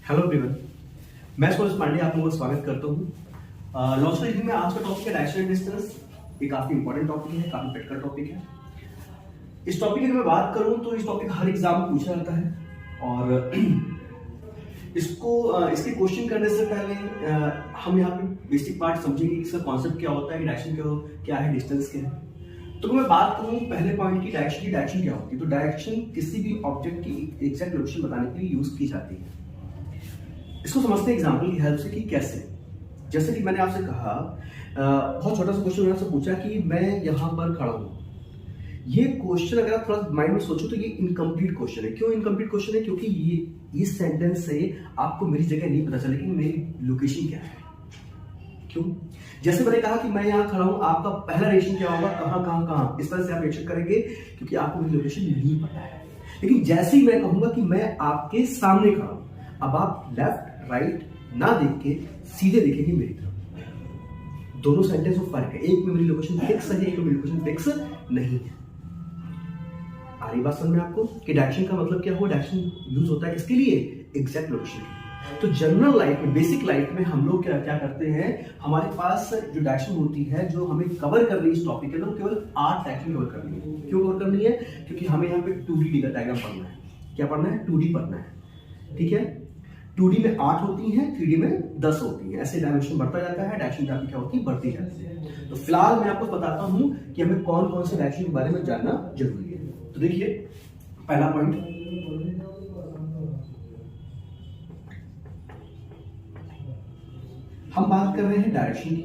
Hello everyone, मैं सुरेश पांडे आप लोगों का स्वागत करता हूँ। लॉजिकल रीजनिंग में आज का टॉपिक है डायरेक्शन एंड डिस्टेंस। ये काफी इंपॉर्टेंट टॉपिक है, काफी क्रिटिकल टॉपिक है। इस टॉपिक की अगर मैं बात करूँ तो इस टॉपिक हर एग्जाम में पूछा जाता है और इसके क्वेश्चन करने से पहले हम यहाँ पे बेसिक पार्ट समझेंगे कि इसका कॉन्सेप्ट क्या होता है, डायरेक्शन क्या है, डिस्टेंस क्या है। तो मैं बात करूँ पहले पॉइंट की डायरेक्शन क्या होती है। तो डायरेक्शन किसी भी ऑब्जेक्ट की एग्जैक्ट लोकेशन बताने के लिए यूज की जाती है। इसको समझते हैं एग्जाम्पल की हेल्प से कि कैसे। जैसे कि मैंने आपसे कहा, बहुत छोटा सा क्वेश्चन मैंने आपसे पूछा कि मैं यहाँ पर खड़ा हूँ। ये क्वेश्चन अगर आप थोड़ा माइंड में सोचो तो ये इनकम्प्लीट क्वेश्चन है। क्यों इनकम्प्लीट क्वेश्चन है? क्योंकि ये इस सेंटेंस से आपको मेरी जगह नहीं पता चलेगी कि मेरी लोकेशन क्या है। क्यों? जैसे मैंने कहा कि मैं यहाँ खड़ा हूँ, आपका पहला रिएक्शन क्या होगा, कहाँ, इस तरह से आप रिएक्शन करेंगे क्योंकि आपको मेरी लोकेशन नहीं पता है। लेकिन जैसे ही मैं कहूंगा कि मैं आपके सामने खड़ा हूँ, अब आप लेफ्ट राइट ना देख के सीधे देखेंगे मेरी तरफ। दोनों सेंटेंस में फर्क है, एक में मेरी लोकेशन फिक्स है, एक में मेरी लोकेशन फिक्स नहीं है। आ रही बात समझ में आपको कि डायरेक्शन का मतलब क्या हो? डायरेक्शन यूज होता है इसके लिए एग्जैक्ट लोकेशन। तो जनरल लाइफ में, बेसिक लाइफ में हम लोग क्या करते हैं, हमारे पास जो डायरेक्शन होती है जो हमें कवर करनी है इस टॉपिक के अंदर, केवल 8 डायरेक्शन कवर करनी है। क्यों कवर करनी है? क्योंकि हमें यहाँ पे 2D डायग्राम पढ़ना है। क्या पढ़ना है? 2D पढ़ना है। ठीक है, 2D में 8 होती हैं, 3D में 10 होती हैं। ऐसे डायमेंशन बढ़ता जाता है, डायरेक्शन आपकी क्या होती है, बढ़ती जाती है। तो फिलहाल मैं आपको बताता हूं कि हमें कौन कौन से डायरेक्शन के बारे में जानना जरूरी है। तो देखिए पहला पॉइंट, हम बात कर रहे हैं डायरेक्शन की।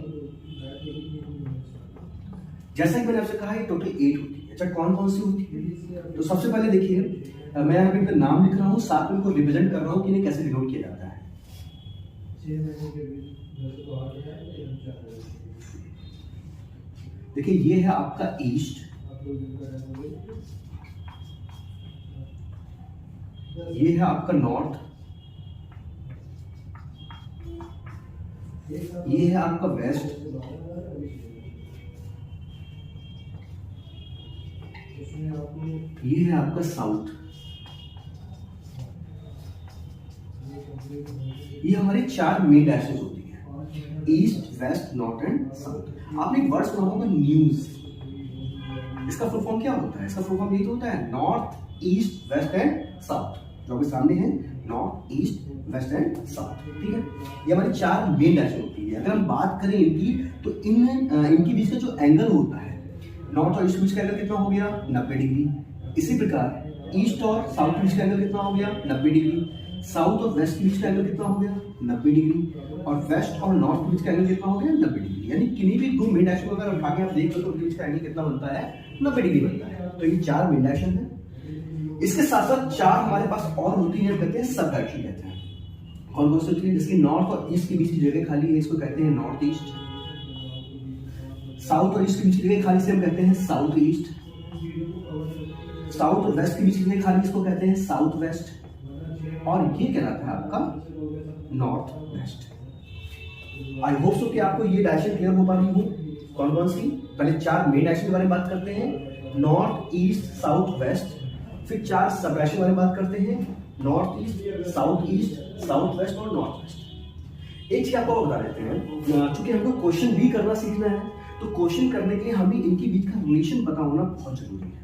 जैसा कि मैंने आपसे कहा है टोटल 8 होती है। अच्छा, कौन कौन सी होती है? तो सबसे पहले देखिए, मैं यहाँ पे इनका नाम लिख रहा हूँ, साथ में इनको रिप्रेजेंट कर रहा हूँ कि इन्हें कैसे डिनोट किया जाता है। देखिए ये है आपका ईस्ट, ये है आपका नॉर्थ, ये है आपका वेस्ट, ये है आपका साउथ। ये हमारे 4 मेन डायरेक्शन होती है, east, west, north and south. आपने एक वर्ड सुना होगा न्यूज। इसका फुल फॉर्म क्या होता है? इसका फुल फॉर्म यही तो होता है, north, east, west and south. जो आपके सामने है, north, east, west and south. ठीक है, ये हमारी 4 मेन डायरेक्शन होती है। अगर हम बात करें इनकी, तो इनके बीच का जो एंगल होता है, नॉर्थ और ईस्ट के बीच का एंगल कितना हो गया? 90 डिग्री। इसी प्रकार ईस्ट और साउथ के बीच का एंगल कितना हो गया? 90 डिग्री। साउथ और वेस्ट के बीच का एंगल कितना हो गया? 90 डिग्री। और वेस्ट और नॉर्थ के बीच का एंगल कितना हो गया? 90 डिग्री। यानी किन्हीं भी 2 मेन डायरेक्शन को अगर उठा के आप देख लो तो उनके बीच का एंगल कितना बनता है? 90 डिग्री बनता है। तो ये 4 मेन डायरेक्शन है। इसके साथ साथ 4 हमारे पास और होती है, कहते हैं सब डायरेक्शन कहते हैं। कौन कौन सी होती है? जिसकी नॉर्थ और ईस्ट के बीच की जगह खाली है, इसको कहते हैं नॉर्थ ईस्ट। साउथ और ईस्ट के बीच की जगह खाली से हम कहते हैं साउथ ईस्ट। साउथ और वेस्ट के बीच की जगह खाली, इसको कहते हैं साउथ वेस्ट। और ये कहलाता है आपका north west. I hope so कि आपको ये डायरेक्शन क्लियर हो पा रही हो। कौन कौन सी? पहले 4 मेन डायरेक्शन के बारे में बात करते हैं, नॉर्थ, ईस्ट, साउथ, वेस्ट। फिर 4 सब डायरेक्शन के बारे में बात करते हैं, north east, south east, south west और नॉर्थ वेस्ट। एक चीज आपको बता देते हैं, चूंकि हमको क्वेश्चन भी करना सीखना है, तो क्वेश्चन करने के लिए हमें इनके बीच का रिलेशन पता होना बहुत जरूरी है।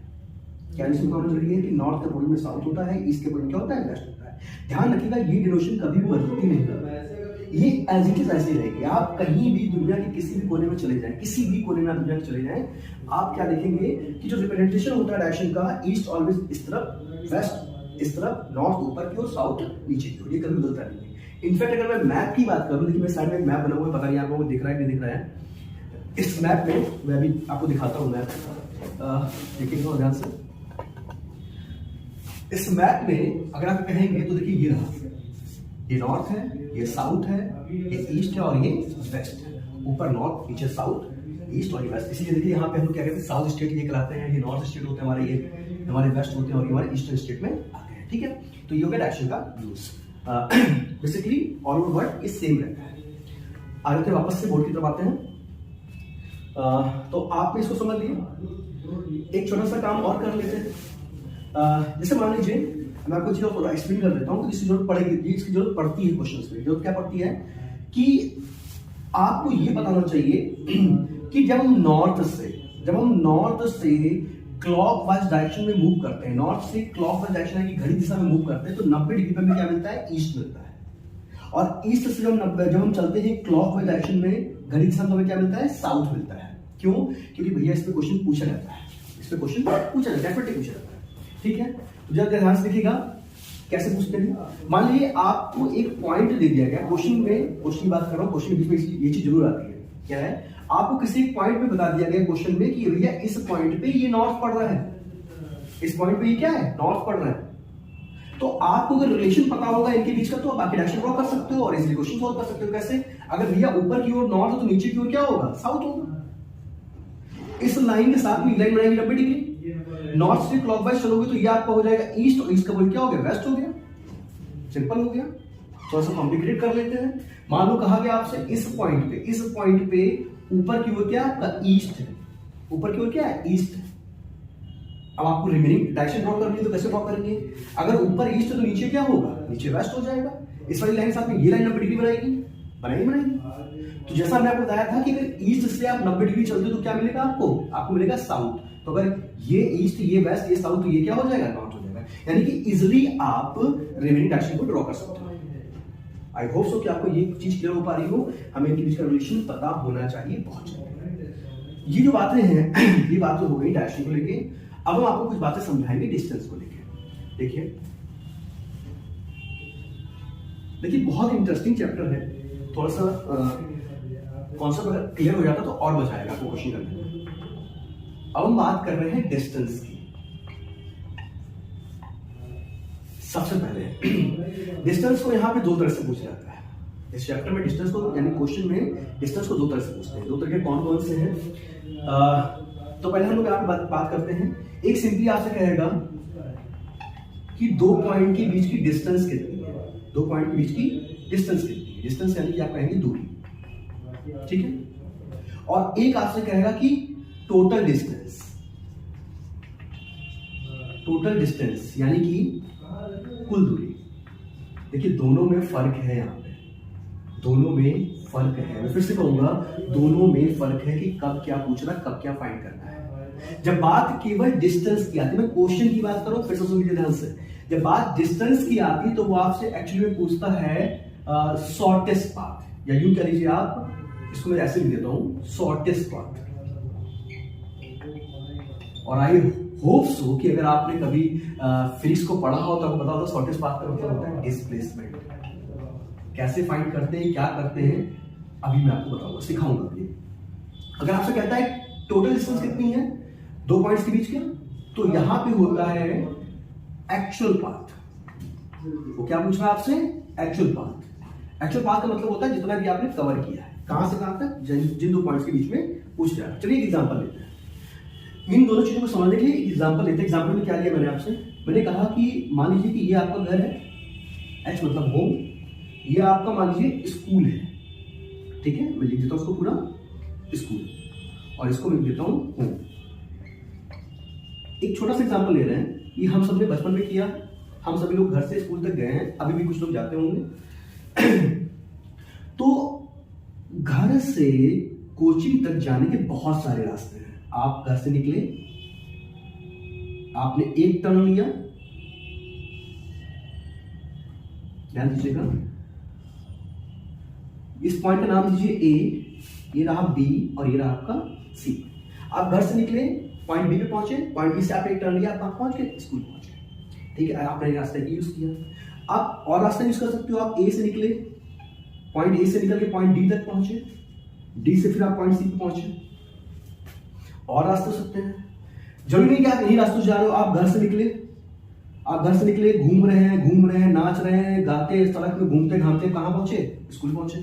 क्या रिलेशन होना जरूरी है? कि नॉर्थ के बोर्ड में साउथ होता है, ईस्ट के बोर्ड में क्या होता है? वेस्ट होता है। ध्यान रखिएगा, ये डिनोशन कभी भी बदलती नहीं है, ये एज इट इज ऐसे रहेगी। आप कहीं भी दुनिया के किसी भी कोने में चले जाएं, किसी भी कोने में दुनिया में चले जाएं, आप क्या देखेंगे कि जो रिप्रेजेंटेशन होता है डायरेक्शन का, ईस्ट ऑलवेज इस तरफ, वेस्ट इस तरफ, नॉर्थ ऊपर की ओर, साउथ नीचे की ओर। ये कभी बदलता नहीं है। इनफैक्ट अगर मैं मैप की बात करूं, देखिए मेरे साइड में एक मैप बना हुआ है, पता नहीं आपको दिख रहा है कि नहीं दिख रहा है। इस मैप में मैं भी आपको दिखाता हूं मैप, देखिएगा ध्यान से। इस मैप में अगर आप कहेंगे तो देखिए ये रहा, ये नॉर्थ है, ये साउथ है, ये ईस्ट है और ये वेस्ट है। ऊपर नॉर्थ, नीचे साउथ, ईस्ट और ये वेस्ट। इसीलिए देखिए यहाँ पे हम क्या कहते हैं, साउथ स्टेट ये कहलाते हैं, ये नॉर्थ स्टेट होते हैं हमारे, ये हमारे वेस्ट होते हैं और ये हमारे ईस्टर्न स्टेट में आते हैं। ठीक है, तो ये हो गया डायरेक्शन का use. Basically all over world is same रहता है। आगे फिर वापस से बोर्ड की तरफ आते हैं। तो आपने इसको समझ लिया। एक छोटा सा काम और कर लेते हैं। जैसे मान लीजिए मैं आपको चीज़ और एक्सप्लेन कर देता हूँ कि इसकी जरूरत पड़ेगी, इसकी जरूरत पड़ती है क्वेश्चंस में। जरूरत क्या पड़ती है कि आपको ये बताना चाहिए कि जब हम नॉर्थ से क्लॉकवाइज डायरेक्शन में मूव करते हैं, नॉर्थ से क्लॉकवाइज डायरेक्शन है कि घड़ी दिशा में मूव करते हैं, तो 90 डिग्री पे हमें क्या मिलता है, ईस्ट मिलता है। और ईस्ट से जब हम चलते हैं क्लॉकवाइज डायरेक्शन में घड़ी दिशा में, तो हमें क्या मिलता है, साउथ मिलता है। क्यों? क्योंकि भैया इस पे क्वेश्चन पूछा जाता है, डेफिनेटली पूछा जाता है। ठीक है, तो जब ध्यान से देखिएगा कैसे पूछते हैं। मान लीजिए आपको एक पॉइंट दे दिया गया क्वेश्चन में, क्वेश्चन की बात कर रहा हूँ, क्वेश्चन के बीच में ये चीज जरूर आती है, क्या है, आपको किसी एक पॉइंट पे बता दिया गया क्वेश्चन में कि भैया इस पॉइंट पे ये नॉर्थ पड़ रहा है, इस पॉइंट पे ये क्या है, नॉर्थ पड़ रहा है। तो आपको अगर रिलेशन पता होगा इनके बीच का, तो आप बाकी डायरेक्शन ड्रॉ कर सकते हो और इजीली क्वेश्चन सॉल्व कर सकते हो। कैसे? अगर भैया ऊपर की ओर नॉर्थ है तो नीचे की ओर क्या होगा, साउथ होगा। इस लाइन के साथ में लाइन बनाएंगे 90 डिग्री, नॉर्थ से क्लॉकवाइज चलोगे तो ये आपका हो जाएगा ईस्ट, और ईस्ट का बोल क्या हो गया, वेस्ट हो गया। सिंपल हो गया। थोड़ा सा कॉम्प्लिकेटेड कर लेते हैं। मान लो कहा गया आपसे इस पॉइंट पे ऊपर की ओर क्या आपका ईस्ट है, ऊपर की ओर क्या है, ईस्ट है। अब आपको रिमेनिंग डायरेक्शन ड्रॉ करनी है, तो कैसे ड्रॉ करेंगे? अगर ऊपर ईस्ट है तो नीचे क्या होगा, नीचे वेस्ट हो जाएगा। इस वाली लाइन साथ में ये लाइन 90 डिग्री बनाएगी। तो जैसा मैंने आपको बताया था कि अगर ईस्ट से आप 90 डिग्री चलते हो तो क्या मिलेगा आपको मिलेगा साउथ। तो अगर ये ईस्ट, ये वेस्ट, ये साउथ, तो ये क्या हो जाएगा, नॉर्थ हो जाएगा। यानी कि इजिली आप रिमेनिंग डायरेक्शन को ड्रॉ कर सकते हो। आई होप सो कि आपको ये चीज क्लियर हो पा रही हो। हमें इनके बीच का रिलेशन पता होना चाहिए, बहुत चाहिए। ये जो बातें हैं ये बातें हो गई डायरेक्शन को लेके। अब हम आपको कुछ बातें समझाएंगे डिस्टेंस को लेके। देखिए बहुत इंटरेस्टिंग चैप्टर है। थोड़ा सा कॉन्सेप्ट अगर क्लियर हो जाता तो और मजा आएगा आपको क्वेश्चन करने में। अब हम बात कर रहे हैं डिस्टेंस की। सबसे पहले डिस्टेंस को यहाँ पे दो तरह से पूछा जाता है इस चैप्टर में। डिस्टेंस को यानी क्वेश्चन में डिस्टेंस को दो तरह से पूछते हैं। दो तरह के कौन कौन से हैं? तो पहले हम लोग यहाँ पे बात करते हैं। एक सिंपली आपसे कहेगा कि दो पॉइंट के बीच की डिस्टेंस कितनी है। दो पॉइंट के बीच की डिस्टेंस कितनी है, डिस्टेंस यानी कि आप कहेंगे दूरी, ठीक है। और एक आपसे कहेगा कि टोटल डिस्टेंस यानी कि कुल दूरी। देखिए दोनों में फर्क है, यहाँ पे दोनों में फर्क है। मैं फिर से कहूंगा, दोनों में फर्क है कि कब क्या पूछना, कब क्या फाइंड करना है। जब बात केवल डिस्टेंस की आती है, मैं क्वेश्चन की बात करूं, फिर से सुन लीजिए ध्यान से। जब बात डिस्टेंस की आती तो वो आपसे एक्चुअली में पूछता है शॉर्टेस्ट पाथ, या यूं कह लीजिए आप, इसको मैं ऐसे लिख देता हूं, शॉर्टेस्ट पाथ। और आई होप सो कि अगर आपने कभी फिजिक्स को पढ़ा हो तो आपको पता होगा शॉर्टेस्ट पाथ का मतलब होता है डिस्प्लेसमेंट। कैसे फाइंड करते हैं, क्या करते हैं, अभी मैं आपको बताऊंगा, सिखाऊंगा अभी। अगर आपसे कहता है टोटल डिस्टेंस कितनी है दो पॉइंट्स के बीच के, तो यहां पे होता है एक्चुअल पाथ। वो क्या पूछ रहा है आपसे? Actual path. एक्चुअल पाथ का मतलब होता है जितना भी आपने कवर किया है, कहां से कहां तक, जिन दो पॉइंट्स के बीच में पूछ रहा है। चलिए एक एग्जांपल लेते हैं। इन दोनों चीजों को समझने के लिए एग्जांपल लेते हैं। एग्जांपल में क्या लिया मैंने आपसे? मैंने कहा कि मान लीजिए कि ये आपका घर है, एच मतलब होम, ये आपका मान लीजिए स्कूल है, ठीक है। मैं लिख देता हूं उसको पूरा स्कूल, और इसको लिख देता हूं होम। एक छोटा सा एग्जांपल ले रहे हैं, ये हम सबने बचपन में किया। हम सभी लोग घर से स्कूल तक गए हैं, अभी भी कुछ लोग जाते होंगे। तो घर से कोचिंग तक जाने के बहुत सारे रास्ते हैं। आप घर से निकले, आपने एक टर्न लिया, ध्यान दीजिएगा, इस पॉइंट का नाम दीजिए ए, ये रहा बी और ये रहा आपका सी। आप घर से निकले, पॉइंट बी पे पहुंचे, पॉइंट बी से आपने एक टर्न लिया, आप पहुंच गए, स्कूल पहुंचे, ठीक है। आपने रास्ते की यूज किया। आप और रास्ता यूज कर सकते हो। आप ए से निकले, पॉइंट ए से निकल के पॉइंट डी तक पहुंचे, डी से फिर आप पॉइंट सी पे पहुंचे। और रास्ते हो सकते हैं, जरूरी नहीं कि आप यही रास्ते से जा रहे हो। आप घर से निकले, घूम रहे हैं, नाच रहे हैं, गाते, सड़क में घूमते घामते कहां पहुंचे? स्कूल पहुंचे।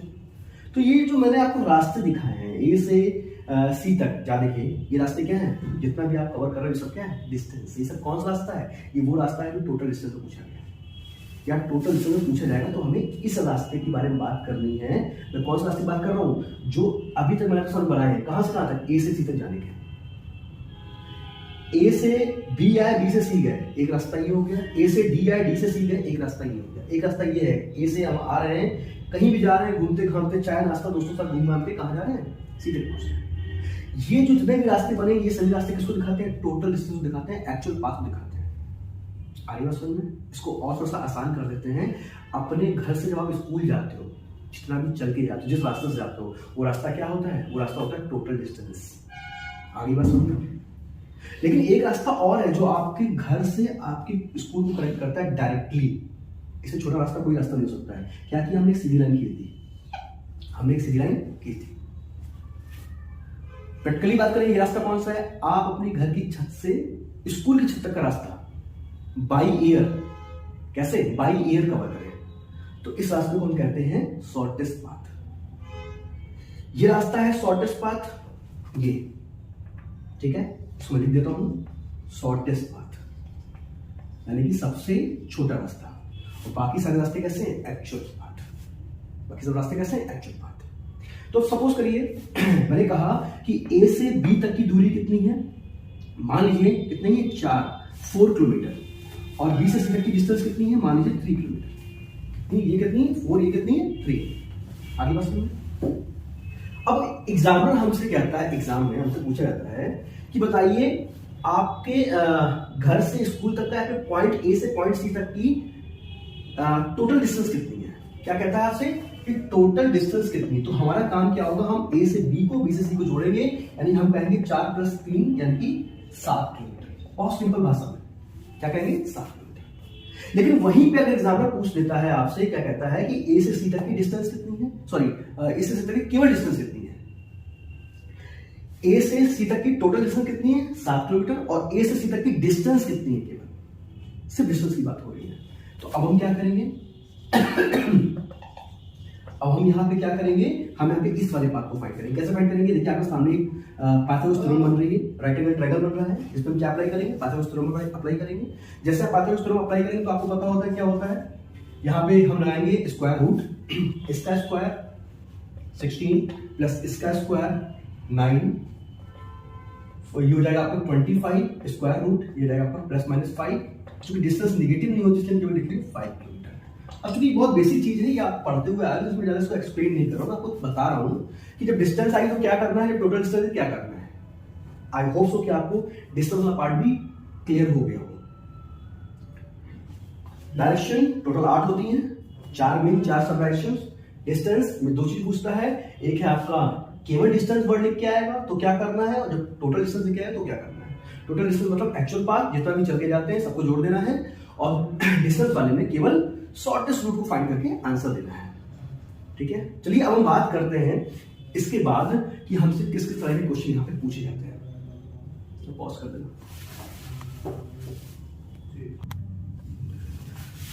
तो ये जो मैंने आपको रास्ते दिखाए हैं ए से सी तक जाने के, ये रास्ते क्या हैं? जितना भी आप कवर कर रहे हो सब क्या है? डिस्टेंस। ये सब कौन सा रास्ता है? ये वो रास्ता है जो टोटल डिस्टेंस में पूछा गया। या टोटल डिस्टेंस में पूछा जाएगा तो हमें इस रास्ते के बारे में बात करनी है। मैं कौन सा रास्ते की बात कर रहा हूं? जो अभी तक मैंने आपको बनाए हैं, कहां से कहां तक? ए से सी तक जाने के। ए से बी आए, बी से सी गए, एक रास्ता ये हो गया। ए से डी आए, डी से सी गए, एक रास्ता ये हो गया। एक रास्ता ये है, ए से हम आ रहे हैं, कहीं भी जा रहे हैं, घूमते घामते चाय नाश्ता दोस्तों के साथ घूम घाम के कहाँ जा रहे हैं, सीधे पहुंच रहे हैं। ये जो जितने भी रास्ते बने, ये सभी रास्ते किसको दिखाते हैं? टोटल डिस्टेंस दिखाते हैं, एक्चुअल पाथ दिखाते हैं। आगे बात समझ में? इसको और थोड़ा सा आसान कर देते हैं। अपने घर से जब आप स्कूल जाते हो, जितना भी चल के जाते हो, जिस रास्ते से जाते हो, वो रास्ता क्या होता है? वो रास्ता होता है टोटल डिस्टेंस। आगे बात समझ में? लेकिन एक रास्ता और है जो आपके घर से आपके स्कूल को कनेक्ट करता है डायरेक्टली। इससे छोटा रास्ता कोई रास्ता नहीं हो सकता है। क्या किया हमने? एक सीधी लाइन की थी, हमने एक सीधी लाइन की थी। प्रैक्टिकली बात करें, ये रास्ता कौन सा है? आप अपने घर की छत से स्कूल की छत तक का रास्ता बाई एयर, कैसे? बाई एयर कवर करें तो इस रास्ते को हम कहते हैं शॉर्टेस्ट पाथ। ये रास्ता है शॉर्टेस्ट पाथ, ये, ठीक है, इसमें लिख देता हूं शॉर्टेस्ट पाथ, यानी कि सबसे छोटा रास्ता। और बाकी सारे रास्ते कैसे हैं? Actual path. बाकी सब रास्ते कैसे हैं? Actual path. तो सपोज करिए मैंने कहा कि ए से बी तक की दूरी कितनी है? मान लीजिए कितनी है? 4 किलोमीटर। और बी से सी तक की डिस्टेंस कितनी है? मान लीजिए 3 किलोमीटर। ये कितनी है? 4, ये कितनी है? 3। आगे बात सुनिए। अब एग्जामिनर हमसे कहता है, एग्जाम में हमसे पूछा जाता है कि बताइए आपके घर से स्कूल तक का पॉइंट ए से पॉइंट सी तक की टोटल डिस्टेंस कितनी है? क्या कहता है आपसे कि टोटल डिस्टेंस कितनी? तो हमारा काम क्या होगा? हम ए से बी को, बी से सी को जोड़ेंगे, यानी हम कहेंगे 4 + 3 यानी कि 7 किलोमीटर। बहुत सिंपल भाषा में क्या कहेंगे? 7 किलोमीटर। लेकिन वहीं पे अगर एग्जामिनर पूछ देता है आपसे, क्या कहता है कि ए से सी तक की डिस्टेंस कितनी है? सॉरी, ए से सी तक की केवल डिस्टेंस कितनी है? ए से सी तक की टोटल डिस्टेंस कितनी है? 7 किलोमीटर। और ए से सी तक की डिस्टेंस कितनी है? केवल सिर्फ डिस्टेंस की बात हो रही है। तो अब हम क्या करेंगे? अब हम यहाँ पे क्या करेंगे? हम यहाँ पे इस वाले पाथ को फाइंड करेंगे। कैसे फाइंड करेंगे? देखिए आपके सामने एक पाइथागोरस थ्योरम बन रही है, राइट एंगल ट्रायंगल बन रहा है, इसमें हम क्या अप्लाई करेंगे? पाइथागोरस थ्योरम अप्लाई करेंगे। जैसे आप पाइथागोरस थ्योरम अप्लाई करेंगे तो आपको पता होता है क्या होता है। यहाँ पे हम लगाएंगे स्क्वायर रूट, इसका स्क्वायर 16 प्लस इसका स्क्वायर 9, और ये हो जाएगा आपका 25 स्क्वायर रूट, ये जाएगा आपका +-5। क्योंकि डिस्टेंस नेगेटिव नहीं होती इसलिए केवल लिखेंगे 5 किलोमीटर। अब चूंकि बहुत बेसिक चीज है, ये आप पढ़ते हुए आए, इसमें ज्यादा इसको एक्सप्लेन नहीं कर रहा हूँ, आपको बता रहा हूँ कि जब डिस्टेंस आई तो क्या करना है, जब टोटल डिस्टेंस क्या करना है। आई होप सो कि आपको डिस्टेंस वाला पार्ट भी क्लियर हो गया हो। डायरेक्शन टोटल 8 होती है, 4 मेन 4 सब डायरेक्शन। डिस्टेंस में 2 चीज पूछता है, एक है आपका केवल डिस्टेंस वर्ड लिख के आएगा तो क्या करना है, और जब टोटल डिस्टेंस लिख के आएगा तो क्या करना है। टोटल डिस्टेंस मतलब एक्चुअल पाथ, जितना भी चल के जाते हैं सबको जोड़ देना है, और डिस्टेंस वाले में केवल शॉर्टेस्ट रूट को फाइंड करके आंसर देना है। ठीक है, चलिए अब हम बात करते हैं इसके बाद कि हमसे किस किस तरह के क्वेश्चन यहाँ पे पूछे जाते हैं। तो पॉज कर देना।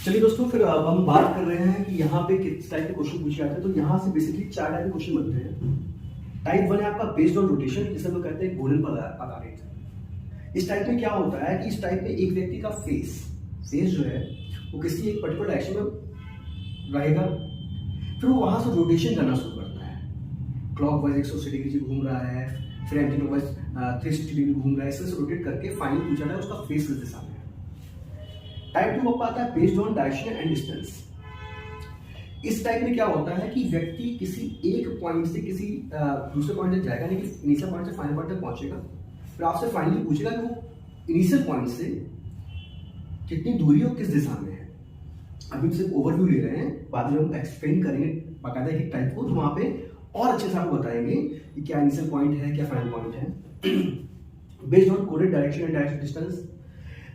चलिए दोस्तों, फिर अब हम बात कर रहे हैं कि यहाँ पे किस टाइप के क्वेश्चन पूछे जाते हैं। तो यहाँ से बेसिकली 4 टाइप के क्वेश्चन बनते हैं। टाइप 1 है आपका बेस्ड ऑन रोटेशन, जिसे लोग कहते हैं गोलन पर आधारित। इस टाइप में क्या होता है कि इस टाइप में एक व्यक्ति का फेस जो है वो किसी एक पर्टिकुलर डायरेक्शन में रहेगा, फिर वो वहां से रोटेशन करना शुरू करता है। क्लॉकवाइज 180 डिग्री घूम रहा है, फिर एंटी क्लॉकवाइज 360 डिग्री घूम रहा है, इससे रोटेट करके फाइनल पूछा है उसका फेस किस दिशा में है। टाइप 2 आपका आता है based on direction and distance. इस टाइप में क्या होता है कि व्यक्ति किसी एक पॉइंट से किसी दूसरे पॉइंट तक जाएगा, यानी कि इनिशियल पॉइंट से फाइनल पॉइंट तक पहुंचेगा, फिर आपसे फाइनली पूछेगा कि वो इनिशियल पॉइंट से कितनी दूरी और किस दिशा में है। अभी हम सिर्फ ओवरव्यू ले रहे हैं, बाद में हम एक्सप्लेन करेंगे बाकायदा एक टाइप को, तो वहां पे और अच्छे से आपको बताएंगे कि क्या इनिशियल पॉइंट है, क्या फाइनल पॉइंट है। Based on coded direction and direction distance.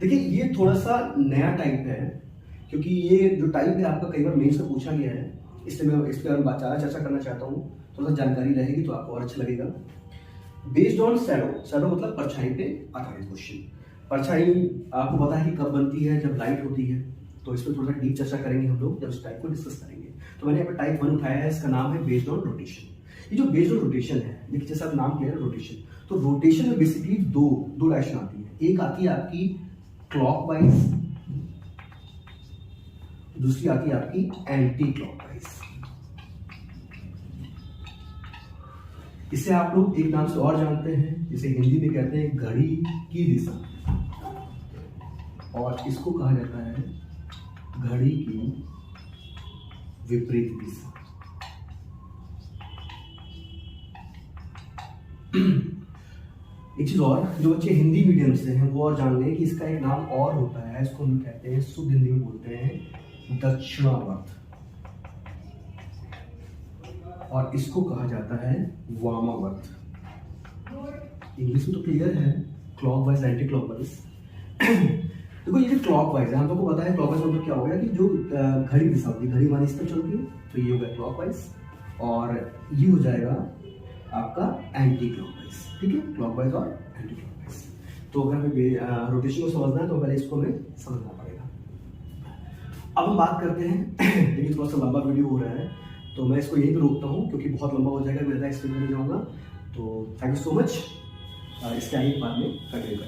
देखिए ये थोड़ा सा नया टाइप है, क्योंकि ये जो टाइप है आपका कई बार मेंस में पूछा गया है, इसलिए मैं इस पर ज़्यादा चर्चा करना चाहता हूँ। थोड़ा सा जानकारी रहेगी तो आपको और अच्छा लगेगा। बेस्ड ऑन शैडो मतलब परछाई पे आधारित क्वेश्चन। परछाई आपको पता है कि कब बनती है, जब लाइट होती है, तो इस पर थोड़ा सा डीप चर्चा करेंगे हम लोग जब इस टाइप को डिस्कस करेंगे। तो मैंने यहाँ पे टाइप 1 उठाया है, इसका नाम है बेस्ड ऑन रोटेशन। ये जो बेस्ड ऑन रोटेशन है, देखिए जैसा नाम किया है रोटेशन, तो रोटेशन में बेसिकली दो डायरेक्शन आती है। एक आती है आपकी क्लॉकवाइज, दूसरी आती है आपकी एंटी क्लॉकवाइज। इसे आप लोग एक नाम से और जानते हैं, जिसे हिंदी में कहते हैं घड़ी की दिशा। और इसको कहा जाता है घड़ी की विपरीत दिशा। एक चीज और, जो बच्चे हिंदी मीडियम से हैं वो और जान लें कि इसका एक नाम और होता है, इसको हम कहते हैं, शुद्ध हिंदी में बोलते हैं दक्षिणावर्त, और इसको कहा जाता है वामावर्त। इंग्लिश में तो क्लियर है, क्लॉकवाइज एंटी क्लॉकवाइज। देखो ये जो क्लॉकवाइज है, हम लोगों को पता है क्लॉकवाइज मतलब क्या हो गया कि जो घड़ी दिशा होती है, घड़ी हमारी इस पर चलती है, तो ये हो गया क्लॉकवाइज, और ये हो जाएगा आपका एंटी क्लॉकवाइज। ठीक है, क्लॉकवाइज और एंटी क्लॉकवाइज। तो अगर हमें रोटेशन को समझना है तो पहले इसको हमें समझना पड़ेगा। अब हम बात करते हैं, लेकिन थोड़ा सा लंबा वीडियो हो रहा है तो मैं इसको यहीं पे रोकता हूँ, क्योंकि बहुत लंबा हो जाएगा, मैं ज़्यादा एक्सप्लेन करने जाऊँगा। तो थैंक यू सो मच, इसके आगे बाद में कंटिन्यू करें।